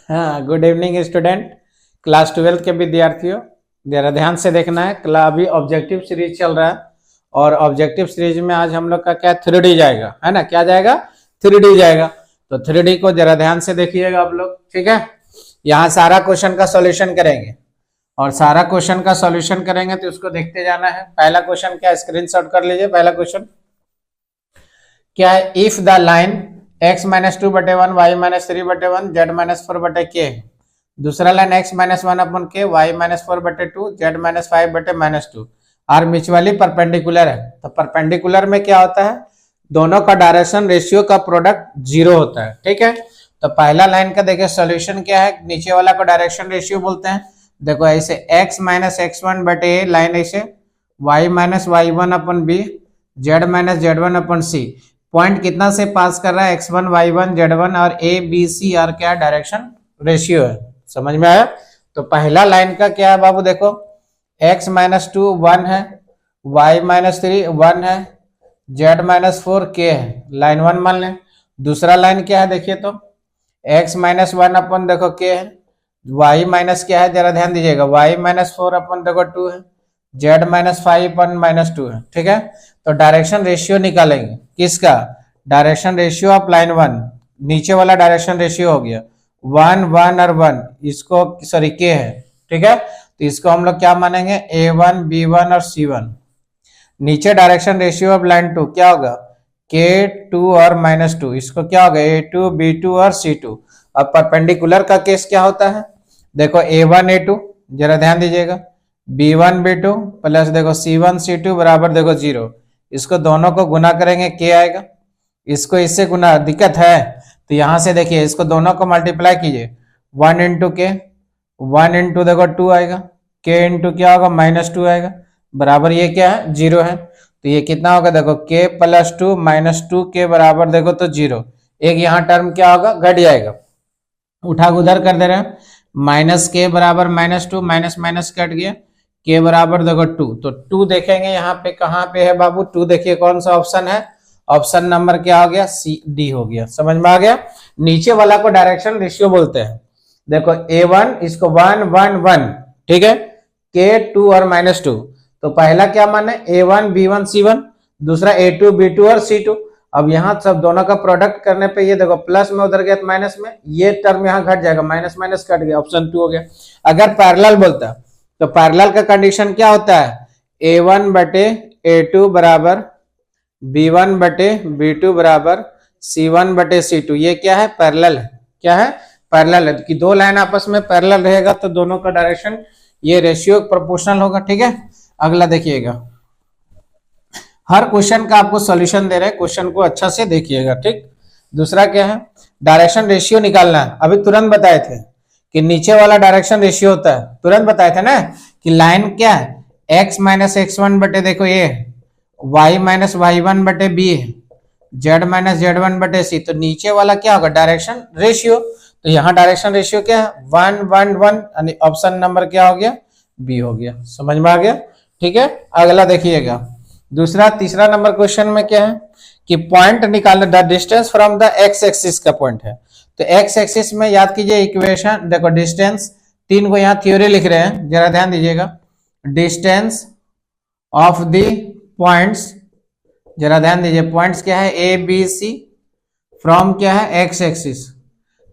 हाँ, good evening student. Class 12 के विद्यार्थियों, जरा ध्यान से देखना है। अभी ऑब्जेक्टिव सीरीज चल रहा है और ऑब्जेक्टिव सीरीज में आज हम लोग का क्या 3D जाएगा, है ना। क्या जाएगा? 3D जाएगा। तो 3D को जरा ध्यान से देखिएगा आप लोग, ठीक है। यहाँ सारा क्वेश्चन का सॉल्यूशन करेंगे और सारा क्वेश्चन का सॉल्यूशन करेंगे तो उसको देखते जाना है। पहला क्वेश्चन क्या, स्क्रीनशॉट कर लीजिए। पहला क्वेश्चन क्या है? If the line x minus 2/1 y minus 3/1 z minus 4/k। दूसरा लाइन x minus 1/k y minus 4/2 z minus 5/-2 are mutually perpendicular है। तो परपेंडिकुलर में क्या होता है? दोनों का डायरेक्शन रेशियो का प्रोडक्ट 0 होता है, ठीक है। तो पहला लाइन का देखिए सॉल्यूशन क्या है, नीचे वाला को डायरेक्शन रेशियो बोलते हैं। देखो ऐसे x माइनस x1/a लाइन ऐसे y minus y1/b z minus z1/c। Point कितना से पास कर रहा है? x1 y1 z1 और a b c r क्या डायरेक्शन रेशियो है। समझ में आया? तो पहला लाइन का क्या है बाबू, देखो x माइनस 2 1 है, y माइनस 3 1 है, z माइनस 4 k है, लाइन 1 मान लें। दूसरा लाइन क्या है देखिए, तो x माइनस 1 अपन देखो k है, y माइनस क्या है जरा ध्यान दीजिएगा, y माइनस 4 अपन देखो 2 है, z माइनस 5 अपन माइनस 2 है, ठीक है। तो डायरेक्शन रेशियो निकालेंगे किसका? Direction ratio of line 1। नीचे वाला डायरेक्शन रेशियो हो गया 1 1 और 1, इसको सॉरी k है, ठीक है। तो इसको हम लोग क्या मानेंगे? a1 b1 और c1। नीचे डायरेक्शन रेशियो ऑफ लाइन 2 क्या होगा? k2 और -2, इसको क्या होगा? a2 b2 और c2। अब परपेंडिकुलर का केस क्या होता है? देखो a1 a2 जरा ध्यान दीजिएगा, b1 b2 प्लस देखो c1 c2 बराबर देखो 0। इसको दोनों को गुना करेंगे k आएगा, इसको इससे गुना दिक्कत है तो यहां से देखिए इसको दोनों को मल्टीप्लाई कीजिए, 1 इंटू के 1 इंटू देखो 2 आएगा, k इंटू क्या होगा? -2 आएगा, बराबर ये क्या है? 0 है। तो ये कितना होगा? देखो k प्लस 2 -2 के बराबर देखो तो 0। एक यहाँ टर्म क्या होगा? घट जाएगा, उठा उधर कर दे रहे हैं। माइनस के बराबर -2 माइनस माइनस कट गया, के बराबर देखो 2। तो 2 देखेंगे यहाँ पे कहाँ पे है बाबू? 2 देखिए कौन सा ऑप्शन है? ऑप्शन नंबर क्या हो गया? सी डी हो गया। समझ में आ गया? नीचे वाला को डायरेक्शन रेशियो बोलते हैं। देखो a1 इसको 1 1 1, ठीक है, k 2 और -2। तो पहला क्या माने? a1 b1 c1, दूसरा a2 b2 और c2। अब यहाँ सब दोनों का प्रोडक्ट करने पे ये देखो प्लस में उधर गया तो माइनस में, ये टर्म यहाँ घट जाएगा, माइनस माइनस कट गया, ऑप्शन 2 हो गया। अगर पैरेलल बोलता तो पैरेलल का कंडीशन क्या होता है? a1/a2 बराबर b1/b2 बराबर c1/c2। ये क्या है? पैरेलल है। क्या है? पैरेलल है कि दो लाइन आपस में पैरेलल रहेगा तो दोनों का डायरेक्शन ये रेशियो प्रोपोर्शनल होगा, ठीक है। अगला देखिएगा, हर क्वेश्चन का आपको सॉल्यूशन दे रहे हैं, क्वेश्चन को अच्छा से देखिएगा, ठीक। दूसरा क्या है? डायरेक्शन रेशियो निकालना है। अभी तुरंत बताए थे कि नीचे वाला डायरेक्शन रेशियो होता है, तुरंत बताए थे ना कि लाइन क्या है? x माइनस x1 बटे देखो ये y माइनस y1 बटे b है, z माइनस z1 बटे c। तो नीचे वाला क्या होगा? Direction ratio. तो यहाँ डायरेक्शन रेशियो क्या है? 1 1 1, ऑप्शन नंबर क्या हो गया? बी हो गया। समझ में आ गया? ठीक है। अगला देखिएगा, दूसरा तीसरा नंबर क्वेश्चन में क्या है कि पॉइंट निकालना, the distance from the X axis का पॉइंट है। तो एक्स एक्सिस में याद कीजिए इक्वेशन, देखो डिस्टेंस 3 को यहाँ थ्योरी लिख रहे हैं, जरा ध्यान दीजिएगा। डिस्टेंस ऑफ द पॉइंट्स, जरा ध्यान दीजिए, पॉइंट्स क्या है? ए बी सी फ्रॉम क्या है? X axis.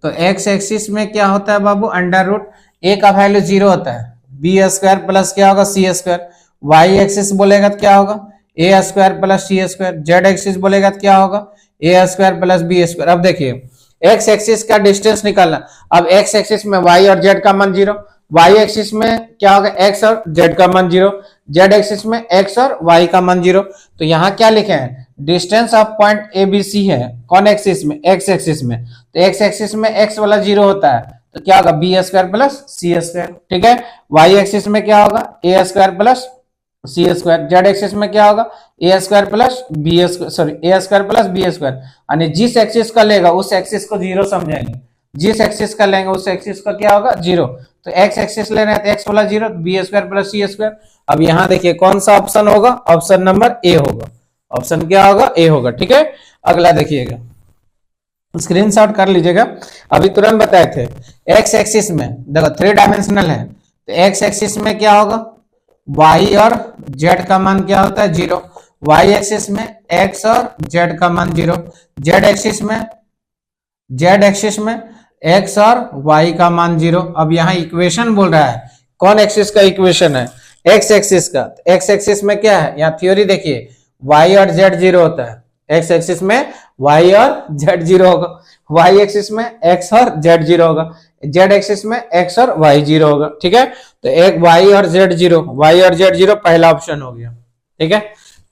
तो एक्स एक्सिस में क्या होता है बाबू? अंडर रूट ए का वैल्यू 0 होता है, बी स्क्वायर प्लस क्या होगा? सी स्क्वायर। वाई एक्सिस बोलेगा तो क्या होगा? A square plus C square. Z axis बोलेगा तो क्या होगा? A square plus B square. अब देखिए एक्स एक्सिस का डिस्टेंस निकालना। अब एक्स एक्सिस में वाई और जेड का मान 0, वाई एक्सिस में क्या होगा? एक्स और जेड का मान 0, जेड एक्सिस में एक्स और वाई का मान 0। तो यहाँ क्या लिखे हैं? Distance of point A B C है, कौन एक्सिस में? एक्स एक्सिस में। तो एक्स एक्सिस में एक्स वाला 0 होता है तो क्या होगा? B square plus C square, ठीक है। वाई एक्सिस में क्या होगा? A square plus C square. Z axis में क्या होगा? A square plus B square, sorry A square plus B square. यानी जिस एक्सिस का लेगा उस एक्सिस को 0 समझेंगे, जिस एक्सिस का लेंगे उस एक्सिस का क्या होगा? 0। तो एक्स एक्सिस ले रहे हैं तो एक्स वाला 0, B square plus C square. अब यहाँ देखिए कौन सा ऑप्शन होगा? ऑप्शन नंबर ए होगा। ऑप्शन क्या होगा? ए होगा, ठीक है। अगला देखिएगा, स्क्रीनशॉट कर लीजिएगा, अभी तुरंत बताए थे। एक्स एक्सिस में देखो 3 डायमेंशनल है, तो एक्स एक्सिस में क्या होगा, y और z का मान क्या होता है 0, y एक्सिस में x और z का मान 0, z एक्सिस में x और y का मान 0। अब यहाँ इक्वेशन बोल रहा है, कौन एक्सिस का इक्वेशन है, x एक्सिस का। x एक्सिस में क्या है, यहाँ थ्योरी देखिए, y और z 0 होता है, x एक्सिस में y और z 0 होगा, y एक्सिस में x और z 0 होगा, z एक्सिस में x और y 0 होगा। ठीक है, तो एक y और z 0, y और z 0 पहला ऑप्शन हो गया। ठीक है,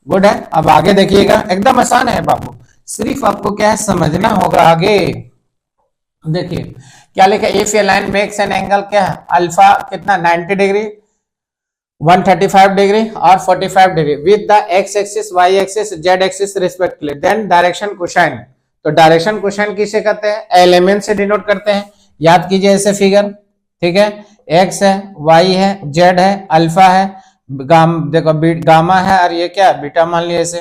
गुड है। अब आगे देखिएगा, एकदम आसान है बाबू, सिर्फ आपको क्या है समझना होगा। आगे देखिए क्या लिखा, if A line makes an angle क्या है, अल्फा कितना 90 डिग्री, 135 डिग्री और 45 degree with the X axis, Y axis, Z axis respectively, then direction cosine. तो डायरेक्शन कोसाइन किसे कहते हैं, एलिमेंट से डिनोट करते हैं, याद कीजिए ऐसे फिगर। ठीक है, एक्स है, वाई है, जेड है, अल्फा है, देखो गामा है, और ये क्या है बीटा मान लिया इसे।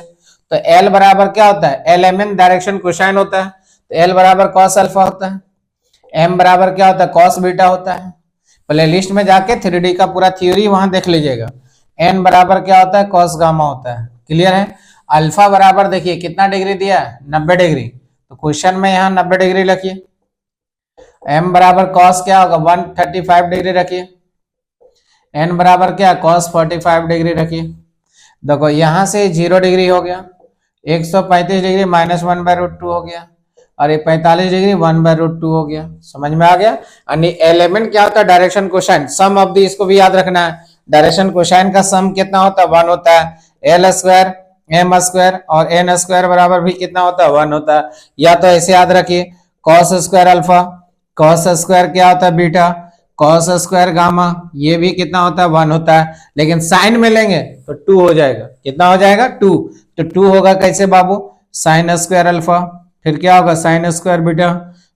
तो एल बराबर क्या होता है, एलिमेंट डायरेक्शन कोसाइन होता है, तो एल बराबर कॉस अल्फा होता है, एम बराबर क्या होता है कॉस बीटा होता है। प्ले लिस्ट में जाके 3D का पूरा थ्योरी वहां देख लीजिएगा। एन बराबर क्या होता है कॉस गामा होता है, क्लियर है। अल्फा बराबर देखिए कितना डिग्री दिया है 90 डिग्री, तो क्वेश्चन में यहाँ 90 डिग्री रखिए। एम बराबर कॉस क्या होगा 135 डिग्री रखिए, एन बराबर क्या कॉस 45 डिग्री रखिए। देखो यहां से 0 डिग्री हो गया, 135 डिग्री -1/√2 हो गया, और ये 45 डिग्री 1/√2 हो गया। समझ में आ गया। यानी एलिमेंट क्या होता है direction cosine, sum of the, इसको भी याद रखना है। डायरेक्शन कोसाइन का सम कितना होता है 1 होता है, एल स्क्वायर एम स्क्वायर और एन स्क्वायर बराबर भी कितना होता है 1 होता है। या तो ऐसे याद रखिए, cos square alpha, cos square क्या होता है बीटा, कॉस स्क्वायर गामा, ये भी कितना होता है 1 होता है। लेकिन साइन में लेंगे तो 2 हो जाएगा, कितना हो जाएगा 2। तो 2 होगा कैसे बाबू, साइन स्क्वायर अल्फा, फिर क्या होगा साइन स्क्वायर बीटा,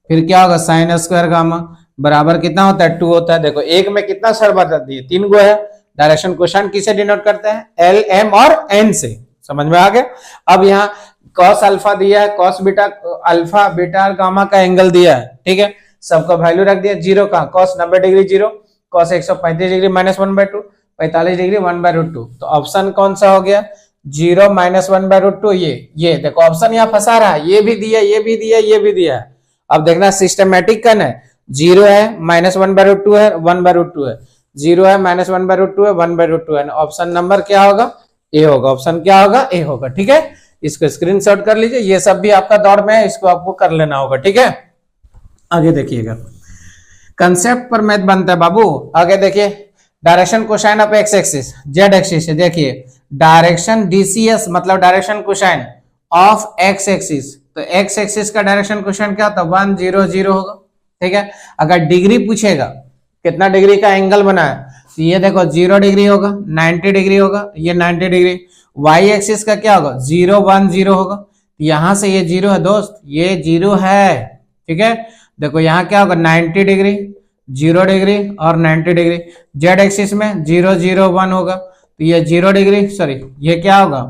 फिर क्या होगा साइन स्क्वायर गामा, बराबर कितना होता है 2 होता है। देखो एक में कितना सर बता दिए, 3 गो है। डायरेक्शन कोसाइन किसे डिनोट करते हैं, एल एम और एन से। समझ में आ गया। अब यहाँ कॉस अल्फा दिया है, cos beta, alpha beta gamma का एंगल दिया है। ठीक है, सबका वैल्यू रख दिया, 0 का cos 90 degree 0, cos 135 degree -1/2, 45 degree 1/√2। तो ऑप्शन कौन सा हो गया 0 -1/√2। ये देखो ऑप्शन यहाँ फंसा रहा है, ये भी दिया, ये भी दिया, ये भी दिया। अब देखना सिस्टमेटिक करना है, 0 है -1/√2 है 1/√2 है, 0 है -1/√2 है 1/√2 है। ऑप्शन नंबर क्या होगा ए होगा, ऑप्शन क्या होगा ए होगा। ठीक है, इसको स्क्रीनशॉट कर लीजिए, ये सब भी आपका दौर में है, इसको आपको कर लेना होगा। ठीक है, आगे देखिएगा, कंसेप्ट पर मैथ बनता है बाबू। आगे देखिए, direction cosine of x axis, Z axis है। देखिए डायरेक्शन डीसीएस मतलब direction cosine of x axis, तो एक्स एक्सिस का डायरेक्शन कोसाइन क्या होता है 1 0 0 होगा। ठीक है, अगर डिग्री पूछेगा कितना डिग्री का एंगल बना है, तो ये देखो 0 डिग्री होगा, 90 डिग्री होगा, ये 90 डिग्री। वाई एक्सिस का क्या होगा 0 1 0 होगा, यहां से ये 0 है दोस्त, ये 0 है। ठीक है, देखो यहाँ क्या होगा 90 डिग्री, 0 डिग्री और 90 डिग्री। जेड एक्सिस में 0 0 1 होगा, तो ये 0 डिग्री, सॉरी ये क्या होगा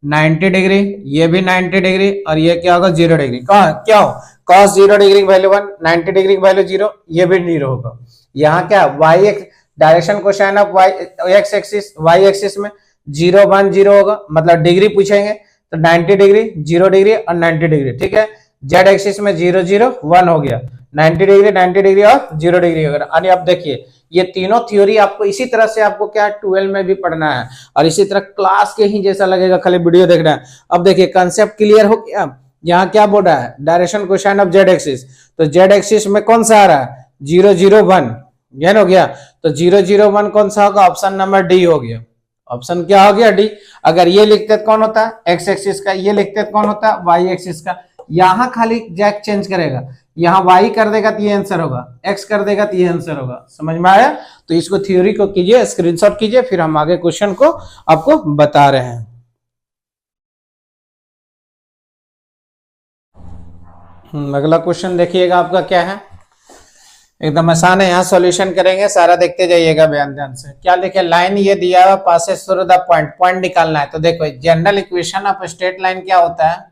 90 डिग्री, ये भी 90 डिग्री, और ये क्या होगा 0 डिग्री। क्या हो कॉस 0 डिग्री की वैल्यू 1, 90 डिग्री की वैल्यू 0, ये भी 0 होगा। यहाँ क्या Y X direction cosine of Y X axis, Y axis में 0 1 0 होगा, मतलब डिग्री पूछेंगे तो 90 डिग्री 0 डिग्री और 90 डिग्री। ठीक है, जेड एक्सिस में 0 0 1 हो गया, 90 डिग्री और 0 डिग्री हो गया। अब देखिए ये तीनों थ्योरी आपको इसी तरह से आपको क्या 12 में भी पढ़ना है, और इसी तरह क्लास के ही जैसा लगेगा, खाली वीडियो देखना है। अब देखिए कंसेप्ट क्लियर हो गया। यहाँ क्या बोल रहा है direction cosine of Z axis, तो जेड एक्सिस में कौन सा आ रहा है 0 0 1, ज्ञान हो गया। तो 0 0 1 कौन सा होगा, ऑप्शन नंबर डी हो गया। ऑप्शन क्या हो गया डी। अगर ये लिखते कौन होता है एक्स एक्सिस का, ये लिखते कौन होता है वाई एक्सिस का। यहाँ खाली जैक चेंज करेगा, यहाँ वाई कर देगा तो ये आंसर होगा, एक्स कर देगा तो ये आंसर होगा। समझ में आया। तो इसको थ्योरी को कीजिए, स्क्रीनशॉट कीजिए, फिर हम आगे क्वेश्चन को आपको बता रहे हैं। अगला क्वेश्चन देखिएगा आपका क्या है, एकदम आसान है। यहाँ सॉल्यूशन करेंगे, सारा देखते जाइएगा ध्यान से। क्या लिखे, लाइन ये दिया हुआ passes through the point, point निकालना है। तो देखो general equation of straight line क्या होता है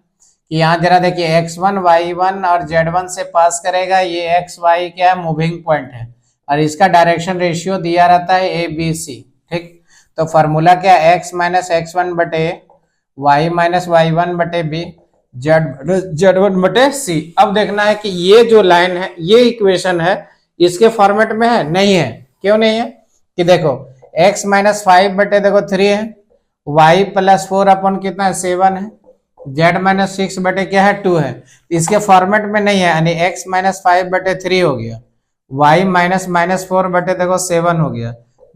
कि यहाँ जरा देखिए x1 y1 और z1 से पास करेगा, ये x y क्या है, मूविंग पॉइंट है, और इसका डायरेक्शन रेशियो दिया रहता है ए बी सी। ठीक, तो फॉर्मूला क्या है, x माइनस x1 बटे y माइनस y1 बटे b z1 बटे c। अब देखना है कि ये जो लाइन है, ये इक्वेशन है, इसके फॉर्मेट में है, नहीं है। क्यों नहीं है, कि देखो x माइनस 5 बटे देखो 3 है, y प्लस 4 अपन कितना है 7 है, z माइनस 6 बटे क्या है 2 है, इसके फॉर्मेट में नहीं है, यानी x माइनस 5 बटे 3 हो गया, y माइनस माइनस 4 बटे देखो 7 हो गया,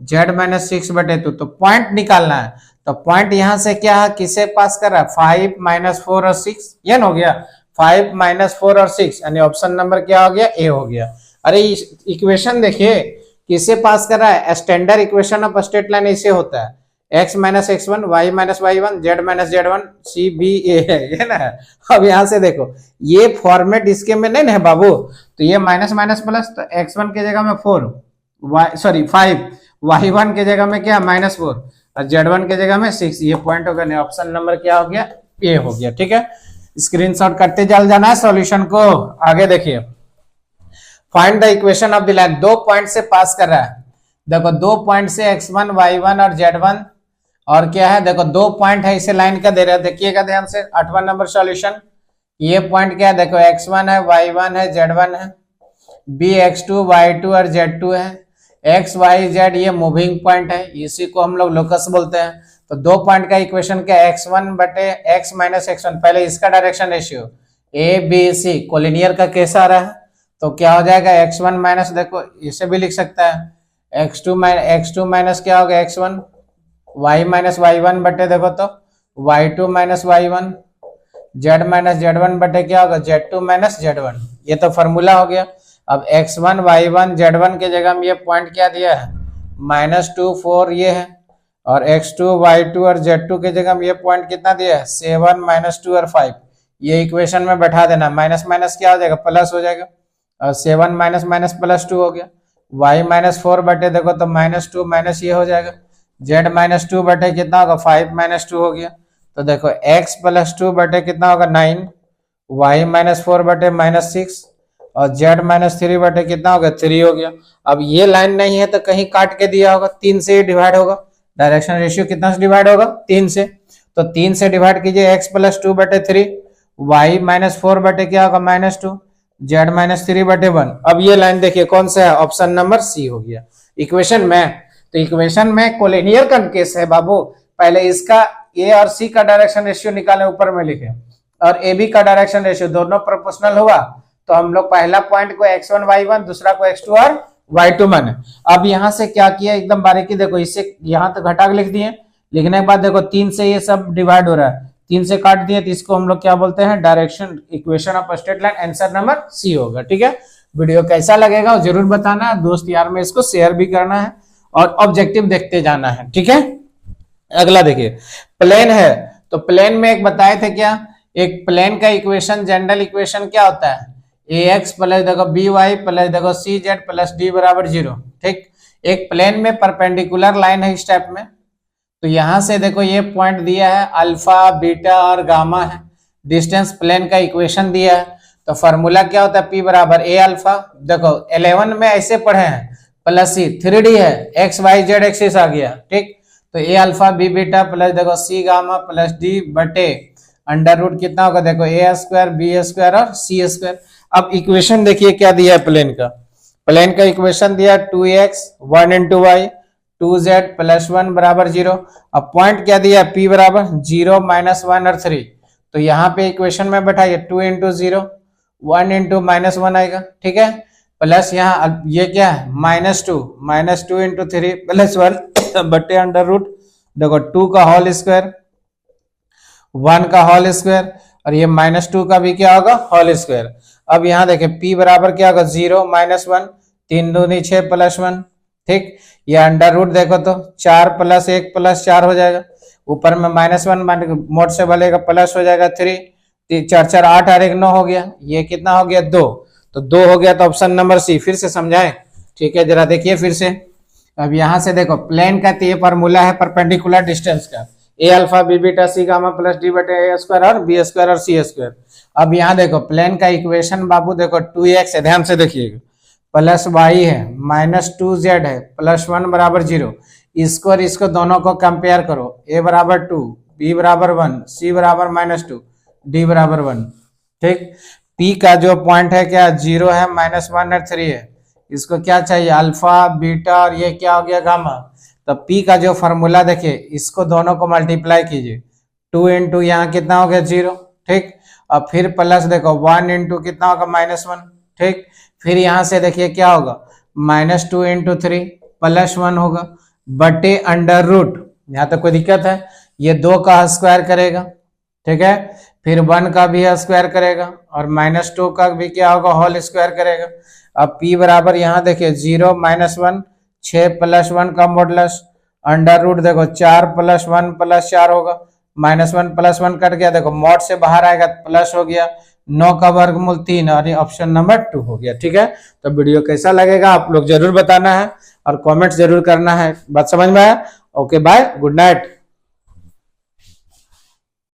z माइनस 6 बटे 2। तो पॉइंट निकालना है, तो पॉइंट यहां से क्या है, किसे पास कर रहा है, 5 माइनस 4 और 6, ये हो गया 5 माइनस 4 और 6, यानी ऑप्शन नंबर क्या हो गया, ए हो गया। अरे इक्वेशन देखिए किसे पास कर रहा है, standard equation of straight line ऐसे होता है, x minus x1 y minus y1 z minus z1 c b a है, ये ना। अब यहां से देखो ये फॉर्मेट इसके में नहीं है बाबू, तो ये माइनस माइनस प्लस, तो x1 की जगह में 4 5, y1 की जगह में क्या माइनस 4 और z1 की जगह में 6, ये पॉइंट हो गया, ऑप्शन नंबर क्या हो गया, ए हो गया। ठीक है, स्क्रीनशॉट करते चल जाना है सॉल्यूशन को। आगे देखिए, find the equation of the line, 2 point से पास कर रहा है, देखो 2 पॉइंट से x1 y1 और z1, और क्या है देखो 2 पॉइंट है, इसे लाइन का दे रहा है, देखिएगा ध्यान से 8वां नंबर सॉल्यूशन। ये पॉइंट क्या है, देखो x1 है, y1 है, z1 है, b x2 y2 और z2 है, x y z ये मूविंग पॉइंट है, इसी को हम लोग लोकस बोलते हैं। तो 2 पॉइंट का इक्वेशन क्या है, x1 बटे x माइनस x1, पहले इसका direction ratio a b c, collinear का केस आ रहा है, तो क्या हो जाएगा x1 माइनस, देखो इसे भी लिख सकता है x2 माइनस क्या होगा x1, y माइनस y1 बटे देखो तो y2 minus y1, z minus z1 बटे क्या होगा z2 माइनस z1, ये तो फॉर्मूला हो गया। अब x1 y1 z1 के जगह में ये पॉइंट क्या दिया है, -2 4 ये है, और x2 y2 और z2 के जगह में ये पॉइंट कितना दिया है 7 -2 और 5, ये इक्वेशन में बैठा देना, माइनस माइनस क्या हो जाएगा प्लस हो जाएगा, और 7 माइनस माइनस प्लस 2 हो गया, y माइनस 4 बटे देखो तो -2 माइनस ये हो जाएगा, z माइनस 2 बटे कितना होगा 5 माइनस 2 हो गया, तो देखो x प्लस 2 बटे कितना होगा 9, y माइनस 4 बटे -6, और z माइनस 3 बटे कितना होगा 3 हो गया। अब ये लाइन नहीं है तो कहीं काट के दिया होगा, 3 से डिवाइड होगा, डायरेक्शन रेशियो कितना से डिवाइड होगा 3 से, तो 3 से डिवाइड कीजिए, x प्लस 2 बटे 3, y माइनस 4 बटे क्या होगा -2, z माइनस 3 बटे 1। अब ये लाइन देखिए कौन सा है, ऑप्शन नंबर सी हो गया इक्वेशन में। तो इक्वेशन में कोलिनियर का केस है बाबू, पहले इसका ए और सी का डायरेक्शन रेशियो निकाले, ऊपर में लिखे, और ए बी का डायरेक्शन रेशियो दोनों प्रोपोर्शनल हुआ, तो हम लोग पहला पॉइंट को x1 y1, दूसरा को x2 और y2 माने। अब यहां से क्या किया, एकदम बारीकी देखो, इससे यहां तक घटा के लिख दिए, लिखने के बाद देखो 3 से ये सब डिवाइड हो रहा है, 3 से काट दिए, तो इसको हम लोग क्या बोलते हैं, direction equation of straight line, answer number C होगा। ठीक है, वीडियो कैसा लगेगा जरूर बताना है, दोस्त यार में इसको शेयर भी करना है, और ऑब्जेक्टिव देखते जाना है। ठीक है, अगला देखिए, प्लेन है, तो प्लेन में एक बताए थे क्या, एक प्लेन का इक्वेशन, जनरल इक्वेशन क्या होता है, ax प्लस देखो by प्लस देखो cz प्लस d बराबर 0। ठीक, एक प्लेन में परपेंडिकुलर लाइन है इस टाइप में, तो यहां से देखो ये पॉइंट दिया है, अल्फा बीटा और गामा है, डिस्टेंस प्लेन का इक्वेशन दिया है, तो फॉर्मूला क्या होता है, p बराबर a अल्फा, देखो 11 में ऐसे पढ़े हैं, प्लस c 3d है, x y z एक्सिस आ गया। ठीक, तो a alpha b beta plus देखो c गामा प्लस d बटे अंडर रूट कितना होगा, देखो a स्क्वायर b स्क्वायर और c स्क्वायर। अब इक्वेशन देखिए क्या दिया है प्लेन का, प्लेन का इक्वेशन दिया 2x 1 into y 2z plus 1 बराबर 0। अब पॉइंट क्या दिया p बराबर 0 -1 और 3, तो यहाँ पे इक्वेशन में बैठाइए 2 into 0 1 into -1 आएगा। ठीक है, प्लस यहाँ ये क्या है -2 into 3 प्लस 1 बटे अंडर रूट देखो 2 का होल स्क्वायर 1 का होल स्क्वायर, और ये -2 का भी क्या होगा होल स्क्वायर। अब यहाँ देखें p बराबर क्या होगा 0 -1 3 दूनी 6 प्लस 1। ठीक, ये अंडर रूट देखो तो 4 प्लस 1 प्लस 4 हो जाएगा, ऊपर में -1 मोड से भलेगा प्लस हो जाएगा 3 4 4 8 और 1 9 हो गया, ये कितना हो गया 2, तो 2 हो गया, तो ऑप्शन नंबर सी। फिर से समझाएं, ठीक है, जरा देखिए फिर से। अब यहाँ से देखो प्लेन का ये फॉर्मूला है परपेंडिकुलर डिस्टेंस का, ए अल्फा बी बीटा सी गामा प्लस डी बटे ए स्क्वायर और बी स्क्वायर और सी स्क्वायर। अब यहाँ देखो प्लेन का इक्वेशन बाबू देखो 2x है, ध्यान से देखिएगा, प्लस वाई है माइनस 2z है प्लस 1 बराबर 0। इसको और इसको दोनों को कंपेयर करो, a बराबर 2, b बराबर 1, c बराबर -2, d बराबर 1। ठीक, p का जो पॉइंट है क्या 0 है, -1 और 3 है। इसको क्या चाहिए अल्फा बीटा और ये क्या हो गया गामा। तो p का जो फॉर्मूला देखिए, इसको दोनों को मल्टीप्लाई कीजिए, 2 इंटू यहाँ कितना हो गया 0। ठीक, और फिर प्लस देखो 1 इंटू कितना होगा -1। ठीक, फिर यहाँ से देखिए क्या होगा -2 इंटू 3 प्लस 1 होगा बटे अंडर रूट, यहाँ तक कोई दिक्कत है, ये 2 का स्क्वायर करेगा। ठीक है, फिर 1 का भी स्क्वायर करेगा और -2 का भी क्या होगा होल स्क्वायर करेगा। अब p बराबर यहाँ देखिए 0 -1 6 प्लस 1 का मॉडुलस अंडर रूट देखो 4 प्लस 1 प्लस 4 होगा, -1 प्लस 1 कट गया, देखो मॉड से बाहर आएगा प्लस हो गया, 9 का वर्गमूल 3 और ये ऑप्शन नंबर 2 हो गया। ठीक है, तो वीडियो कैसा लगेगा आप लोग जरूर बताना है और कमेंट जरूर करना है। बात समझ में आया? Okay bye, good night.